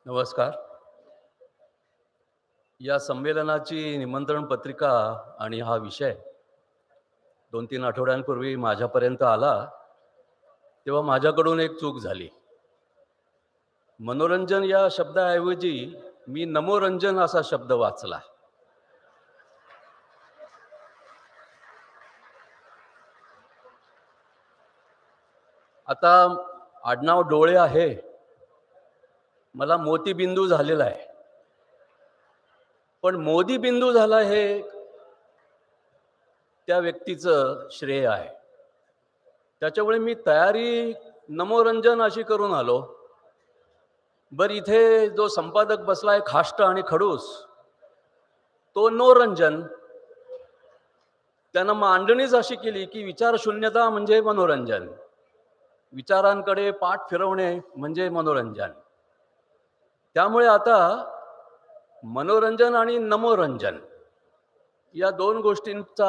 नमस्कार. या संमेलनाची निमंत्रण पत्रिका आणि हा विषय 2-3 आठवड्यांपूर्वी माझ्यापर्यंत आला, तेव्हा माझ्याकडून एक चूक झाली. मनोरंजन या शब्दाऐवजी मी नमोरंजन असा शब्द वाचला. आता आडनाव डोळे आहे, मला मोतीबिंदू झालेला आहे. पण मोदीबिंदू झाला हे त्या व्यक्तीचं श्रेय आहे. त्याच्यामुळे मी तयारी नमोरंजन अशी करून आलो. बरं इथे जो संपादक बसलाय खाष्ट आणि खडूस, तो नोरंजन. त्यानं मांडणीच अशी केली की विचारशून्यता म्हणजे मनोरंजन. विचारांकडे पाठ फिरवणे म्हणजे मनोरंजन. त्यामुळे आता मनोरंजन आणि नमोरंजन या दोन गोष्टींचा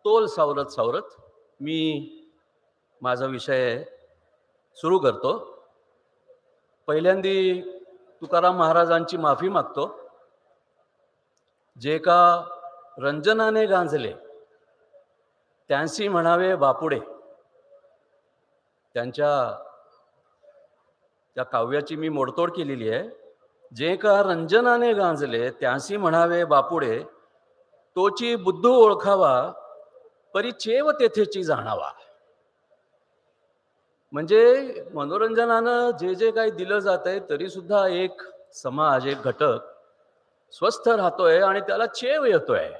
तोल सावरत सावरत मी माझा विषय सुरू करतो. पहिल्यांदी तुकाराम महाराजांची माफी मागतो. जे का रंजनाने गांजले त्यांसी म्हणावे बापुडे. त्यांच्या त्या काव्याची मी मोडतोड केलेली आहे. जे का रंजनाने गांजले त्यांसी म्हणावे बापुडे, तोची बुद्धू ओळखावा परी चेव तेथेची जाणावा. म्हणजे मनोरंजनानं जे जे काही दिलं जातंय तरी सुद्धा एक समाज, एक घटक स्वस्थ राहतोय आणि त्याला चेव येतोय.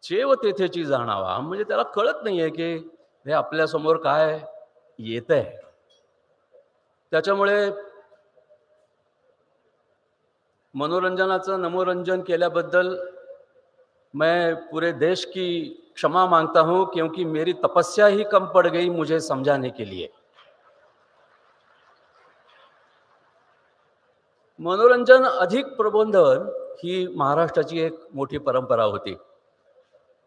चेव तेथेची जाणावा म्हणजे त्याला कळत नाहीये की हे आपल्या समोर काय येतंय. त्याच्यामुळे मनोरंजनाचं नमोरंजन केल्याबद्दल मैं पूरे देश की क्षमा मांगता हूं, क्योंकि मेरी तपस्या ही कम पड़ गई मुझे समझाने के लिए. मनोरंजन अधिक प्रबोधन ही महाराष्ट्राची एक मोठी परंपरा होती.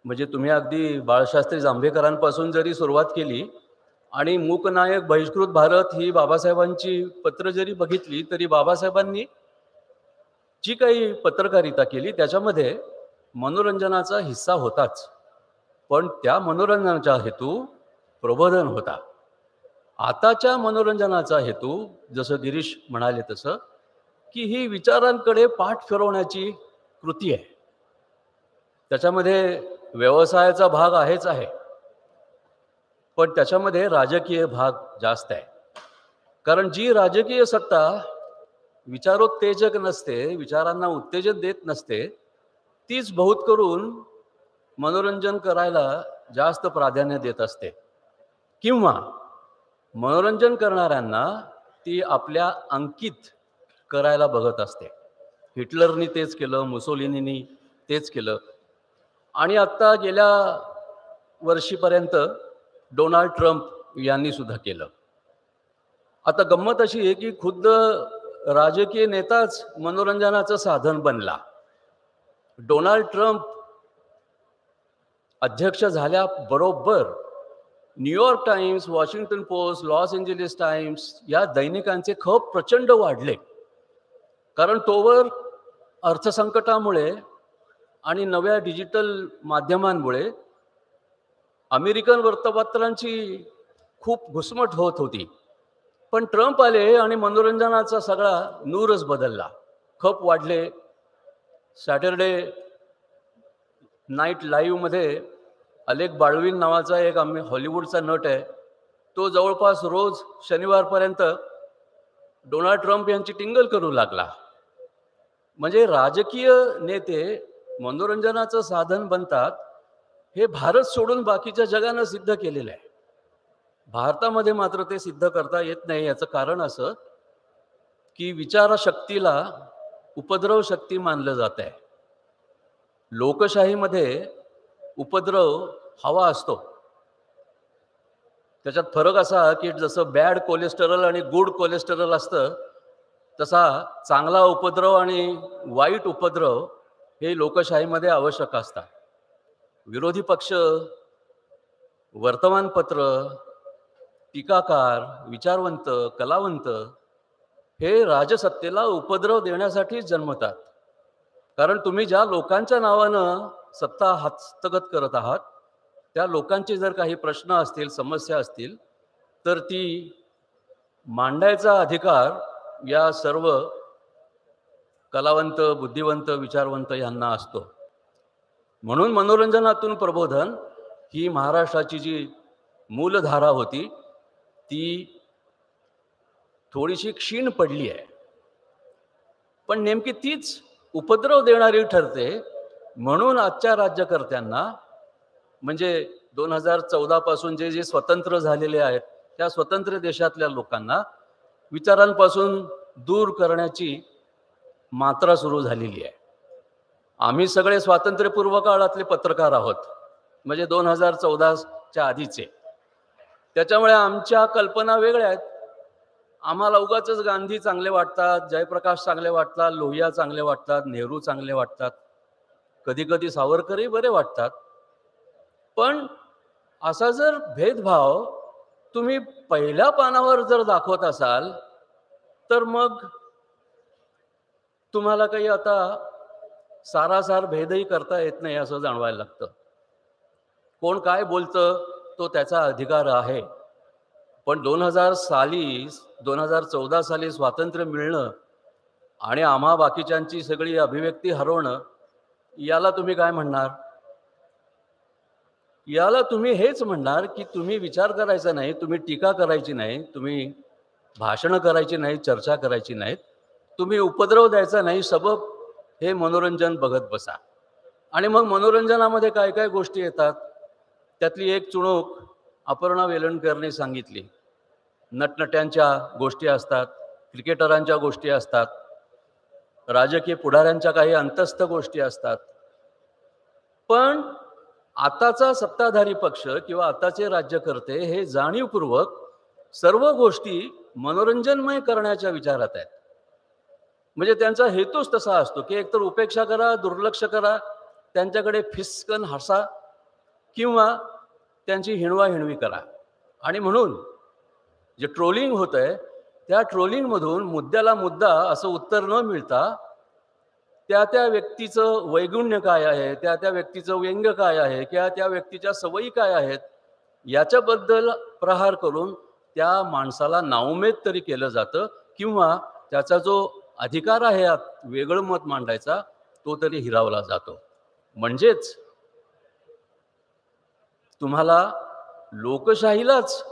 म्हणजे तुम्ही अगदी बाळशास्त्री जांभेकरांपासून जरी सुरुवात केली आणि मूकनायक बहिष्कृत भारत ही बाबासाहेबांची पत्र जरी बघितली, तरी बाबासाहेबांनी जी काही पत्रकारिता केली त्याच्यामध्ये मनोरंजनाचा हिस्सा होताच. पण त्या मनोरंजनाचा हेतू प्रबोधन होता. आताच्या मनोरंजनाचा हेतू जसं गिरीश म्हणाले तसं, की ही विचारांकडे पाठ फिरवण्याची कृती आहे. त्याच्यामध्ये व्यवसायाचा भाग आहेच आहे. पण त्याच्यामध्ये राजकीय भाग जास्त आहे. कारण जी राजकीय सत्ता विचारोत्तेजक नसते, विचारांना उत्तेजन देत नसते, तीच बहुत करून मनोरंजन करायला जास्त प्राधान्य देत असते. किंवा मनोरंजन करणाऱ्यांना ती आपल्या अंकित करायला बघत असते. हिटलरनी तेच केलं, मुसोलिनीनी तेच केलं आणि आत्ता गेल्या वर्षीपर्यंत डोनाल्ड ट्रम्प यांनी सुद्धा केलं. आता गंमत अशी आहे की खुद्द राजकीय नेताच मनोरंजनाचं साधन बनला. डोनाल्ड ट्रम्प अध्यक्ष झाल्याबरोबर New York times, Washington post, Los Angeles times या दैनिकांचे खप प्रचंड वाढले. कारण तोवर अर्थसंकटामुळे आणि नव्या डिजिटल माध्यमांमुळे अमेरिकन वृत्तपत्रांची खूप घुसमट होत होती. पण ट्रम्प आले आणि मनोरंजनाचा सगळा नूरच बदलला. खप वाढले. सॅटरडे नाईट लाईव्हमध्ये अलेक बाळविन नावाचा एक हॉलिवूडचा नट आहे. तो जवळपास रोज शनिवारपर्यंत डोनाल्ड ट्रम्प यांची टिंगल करू लागला. म्हणजे राजकीय नेते मनोरंजनाचं साधन बनतात हे भारत सोडून बाकीच्या जगानं सिद्ध केलेलं आहे. भारतामध्ये मात्र ते सिद्ध करता येत नाही. याचं कारण असं की विचारशक्तीला उपद्रव शक्ती मानलं जात आहे. लोकशाहीमध्ये उपद्रव हवा असतो. त्याच्यात फरक असा की जसं बॅड कोलेस्टेरॉल आणि गुड कोलेस्टेरॉल असतं, तसा चांगला उपद्रव आणि वाईट उपद्रव हे लोकशाहीमध्ये आवश्यक असतात. विरोधी पक्ष, वर्तमानपत्र, टीकाकार, विचारवंत, कलावंत हे राजसत्तेला उपद्रव देण्यासाठीच जन्मतात. कारण तुम्ही ज्या लोकांच्या नावानं सत्ता हस्तगत करत आहात, त्या लोकांचे जर काही प्रश्न असतील, समस्या असतील, तर ती मांडायचा अधिकार या सर्व कलावंत, बुद्धिवंत, विचारवंत यांना असतो. म्हणून मनोरंजनातून प्रबोधन ही महाराष्ट्राची जी मूलधारा होती, ती थोडीशी क्षीण पडली आहे. पण नेमकी तीच उपद्रव देणारी ठरते. म्हणून आजच्या राज्यकर्त्यांना, म्हणजे 2014 पासून जे जे स्वतंत्र झालेले आहेत, त्या स्वतंत्र देशातल्या लोकांना विचारांपासून दूर करण्याची मात्रा सुरू झालेली आहे. आम्ही सगळे स्वातंत्र्यपूर्व काळातले पत्रकार आहोत, म्हणजे 2014च्या आधीचे. त्याच्यामुळे आमच्या कल्पना वेगळ्या आहेत. आम्हाला उगाचच गांधी चांगले वाटतात, जयप्रकाश चांगले वाटतात, लोहिया चांगले वाटतात, नेहरू चांगले वाटतात, कधी कधी सावरकरही बरे वाटतात. पण असा जर भेदभाव तुम्ही पहिल्या पानावर जर दाखवत असाल, तर मग तुम्हाला काही आता सारासार भेदही करता येत नाही असं जाणवायला लागतं. कोण काय बोलतं तो त्याचा अधिकार आहे. पण 2014 साली स्वातंत्र्य मिळणं आणि आम्हा बाकीच्यांची सगळी अभिव्यक्ती हरवणं, याला तुम्ही काय म्हणणार? याला तुम्ही हेच म्हणणार की तुम्ही विचार करायचा नाही, तुम्ही टीका करायची नाही, तुम्ही भाषणं करायची नाही, चर्चा करायची नाहीत, तुम्ही उपद्रव द्यायचा नाही, सबब हे मनोरंजन बघत बसा. आणि मग मनोरंजनामध्ये काय काय गोष्टी येतात, त्यातली एक चुणूक अपर्णा वेलणकरने सांगितली. नटनट्यांच्या गोष्टी असतात, क्रिकेटरांच्या गोष्टी असतात, राजकीय पुढाऱ्यांच्या काही अंतस्थ गोष्टी असतात. पण आताचा सत्ताधारी पक्ष किंवा आताचे राज्यकर्ते हे जाणीवपूर्वक सर्व गोष्टी मनोरंजनमय करण्याच्या विचारात आहेत. म्हणजे त्यांचा हेतूच तसा असतो की एकतर उपेक्षा करा, दुर्लक्ष करा, त्यांच्याकडे फिस्कन हसा किंवा त्यांची हिणवा-हिणवी करा. आणि म्हणून जे ट्रोलिंग होत आहे, त्या ट्रोलिंगमधून मुद्द्याला मुद्दा असं उत्तर न मिळता त्या त्या व्यक्तीचं वैगुण्य काय आहे, त्या त्या व्यक्तीचं व्यंग्य काय आहे, किंवा त्या व्यक्तीच्या सवयी काय आहेत, याच्याबद्दल प्रहार करून त्या माणसाला नाउमेद तरी केलं जातं, किंवा त्याचा जो अधिकार आहे वेगळं मत मांडायचा तो तरी हिरावला जातो. म्हणजेच तुम्हाला लोकशाहीलाच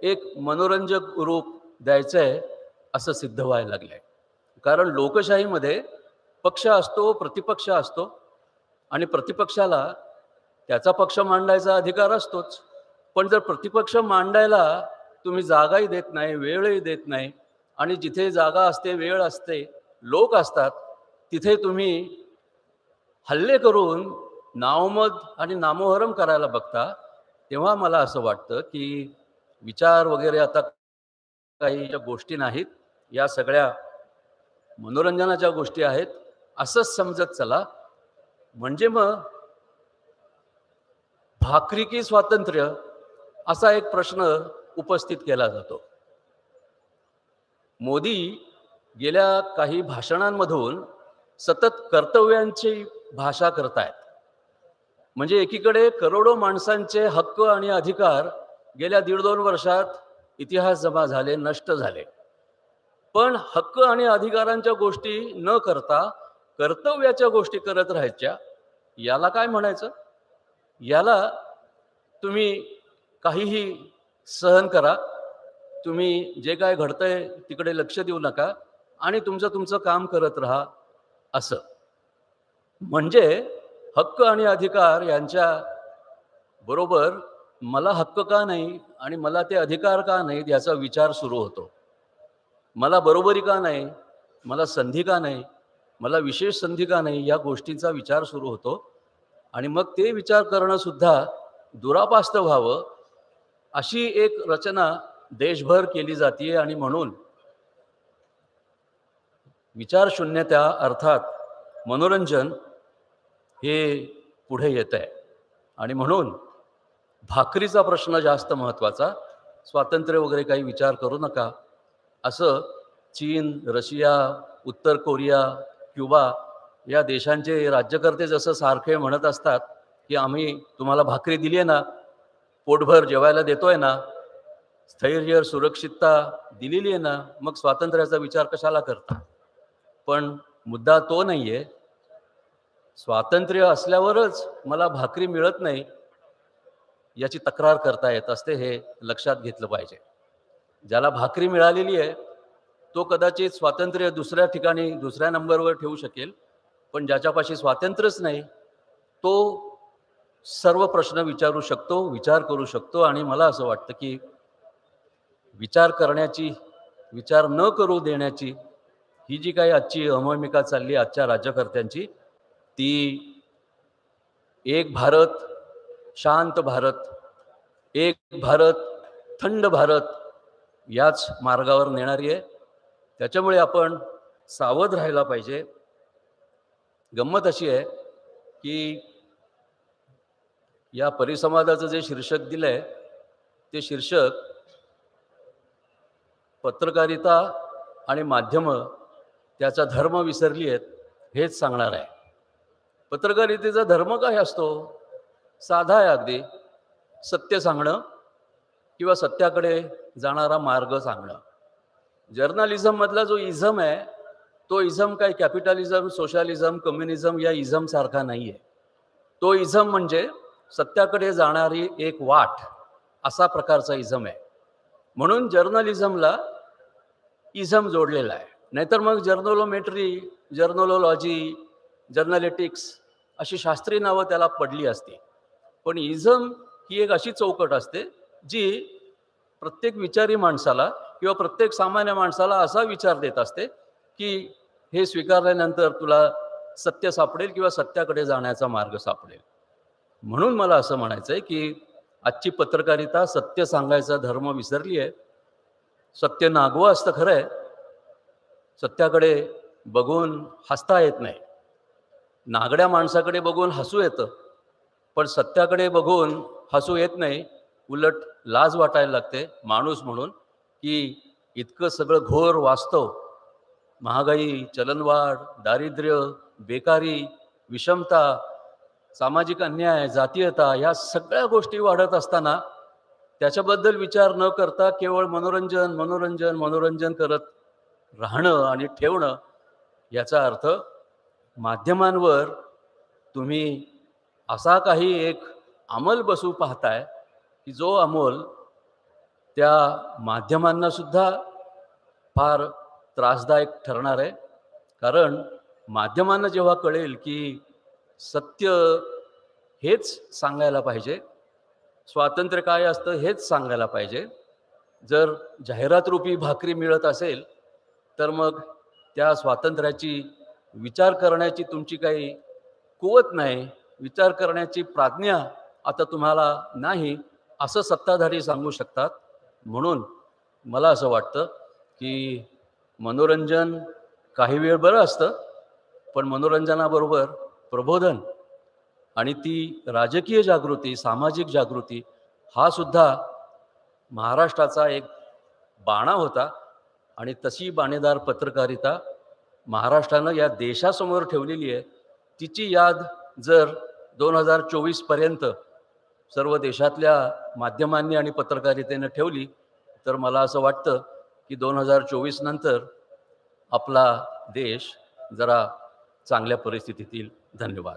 एक मनोरंजक रूप द्यायचंय असं सिद्ध व्हायला लागलंय. कारण लोकशाहीमध्ये पक्ष असतो, प्रतिपक्ष असतो, आणि प्रतिपक्षाला त्याचा पक्ष मांडायचा अधिकार असतोच. पण जर प्रतिपक्ष मांडायला तुम्ही जागाही देत नाही, वेळही देत नाही, आणि जिथे जागा असते, वेळ असते, लोक असतात, तिथे तुम्ही हल्ले करून नावमत आणि नामोहरम करायला बघता, तेव्हा मला असं वाटतं की विचार वगैरे आता काही गोष्टी नाहीत, या सगळ्या मनोरंजनाच्या गोष्टी आहेत असंच समजत चला. म्हणजे मग भाकरी की स्वातंत्र्य असा एक प्रश्न उपस्थित केला जातो. मोदी गेल्या काही भाषणांमधून सतत कर्तव्यांची भाषा करतायत. म्हणजे एकीकडे करोडो माणसांचे हक्क आणि अधिकार गेल्या 1.5-2 वर्षात इतिहास जमा झाले, नष्ट झाले. पण हक्क आणि अधिकारांच्या गोष्टी न करता कर्तव्याच्या गोष्टी करत राहायच्या, याला काय म्हणायचं? याला तुम्ही काहीही सहन करा, तुम्ही जे काय घडतंय तिकडे लक्ष देऊ नका आणि तुमचं काम करत राहा, असं. म्हणजे हक्क आणि अधिकार यांच्या बरोबर मला हक्क का नाही आणि मला ते अधिकार का नाहीत याचा विचार सुरू होतो. मला बरोबरी का नाही, मला संधी का नाही, मला विशेष संधी का नाही, या गोष्टींचा विचार सुरू होतो. आणि मग ते विचार करणं सुद्धा दुरापास्त व्हावं अशी एक रचना देशभर केली जाते. आणि म्हणून विचारशून्यता अर्थात मनोरंजन हे पुढे येत आहे. आणि म्हणून भाकरीचा प्रश्न जास्त महत्त्वाचा, स्वातंत्र्य वगैरे काही विचार करू नका असं चीन, रशिया, उत्तर कोरिया, क्युबा या देशांचे राज्यकर्ते जसं सारखे म्हणत असतात की आम्ही तुम्हाला भाकरी दिली आहे ना, पोटभर जेवायला देतोय ना, स्थैर्य सुरक्षितता दिलेली आहे ना, मग स्वातंत्र्याचा विचार कशाला करता? पण मुद्दा तो नाही आहे. स्वातंत्र्य असल्यावरच मला भाकरी मिळत नाही याची तक्रार करता येत असते, हे लक्षात घेतलं पाहिजे. ज्याला भाकरी मिळालेली आहे तो कदाचित स्वातंत्र्य दुसऱ्या ठिकाणी दुसऱ्या नंबरवर ठेवू शकेल, पण ज्याच्यापाशी स्वातंत्र्यच नाही तो सर्व प्रश्न विचारू शकतो, विचार करू शकतो. आणि मला असं वाटतं की विचार करण्याची, विचार न करू देण्याची ही जी काही आजची अममिका चालली आजच्या राज्यकर्त्यांची, ती एक भारत, शांत भारत, एक भारत, थंड भारत याच मार्गावर नेणारी आहे. त्याच्यामुळे आपण सावध राहायला पाहिजे. गंमत अशी आहे की या परिसंवादाचं जे शीर्षक दिलंय ते शीर्षक पत्रकारिता आणि माध्यमं त्याचा धर्म विसरली आहेत हेच सांगणार आहे. पत्रकारितेचा धर्म काय असतो? साधा आहे अगदी. सत्य सांगणं किंवा सत्याकडे जाणारा मार्ग सांगणं. जर्नलिझममधला जो इझम आहे तो इझम काय कॅपिटलिझम, सोशलिझम, कम्युनिझम या इझम सारखा नाही आहे. तो इझम म्हणजे सत्याकडे जाणारी एक वाट, असा प्रकारचा इझम आहे. म्हणून जर्नलिझमला इझम जोडलेला आहे. नाहीतर मग जर्नलोमेट्री, जर्नलॉजी, जर्नलिटिक्स अशी शास्त्रीय नावं त्याला पडली असती. पण इझम ही एक अशी चौकट असते जी प्रत्येक विचारी माणसाला किंवा प्रत्येक सामान्य माणसाला असा विचार देत असते की हे स्वीकारल्यानंतर तुला सत्य सापडेल किंवा सत्याकडे जाण्याचा मार्ग सापडेल. म्हणून मला असं म्हणायचं आहे की आजची पत्रकारिता सत्य सांगायचा धर्म विसरली आहे. सत्य नागवं असतं खरं आहे, सत्याकडे बघून हसता येत नाही. नागड्या माणसाकडे बघून हसू येतं, पण सत्याकडे बघून हसू येत नाही. उलट लाज वाटायला लागते माणूस म्हणून की इतकं सगळं घोर वास्तव, महागाई, चलनवाढ, दारिद्र्य, बेकारी, विषमता, सामाजिक अन्याय, जातीयता या सगळ्या गोष्टी वाढत असताना त्याच्याबद्दल विचार न करता केवळ मनोरंजन मनोरंजन मनोरंजन करत राहणं आणि ठेवणं, याचा अर्थ माध्यमांवर तुम्ही असा काही एक अंमल बसू पाहताय की जो अंमल त्या माध्यमांना सुद्धा फार त्रासदायक ठरणार आहे. कारण माध्यमांना जेव्हा कळेल की सत्य हेच सांगायला पाहिजे, स्वातंत्र्य काय असतं हेच सांगायला पाहिजे, जर जाहिरातरूपी भाकरी मिळत असेल तर मग त्या स्वातंत्र्याची विचार करण्याची तुमची काही कुवत नाही, विचार करण्याची प्राज्ञा आता तुम्हाला नाही, असं सत्ताधारी सांगू शकतात. म्हणून मला असं वाटतं की मनोरंजन काही वेळ बरं असतं, पण मनोरंजनाबरोबर प्रबोधन आणि ती राजकीय जागृती, सामाजिक जागृती हा सुद्धा महाराष्ट्राचा एक बाणा होता. आणि तशी बाणेदार पत्रकारिता महाराष्ट्रानं या देशासमोर ठेवलेली आहे. तिची याद जर 2024 पर्यंत सर्व देशातल्या माध्यमांनी आणि पत्रकारितेनं ठेवली तर मला असं वाटतं की 2024 नंतर आपला देश जरा चांगल्या परिस्थितीत येईल. धन्यवाद.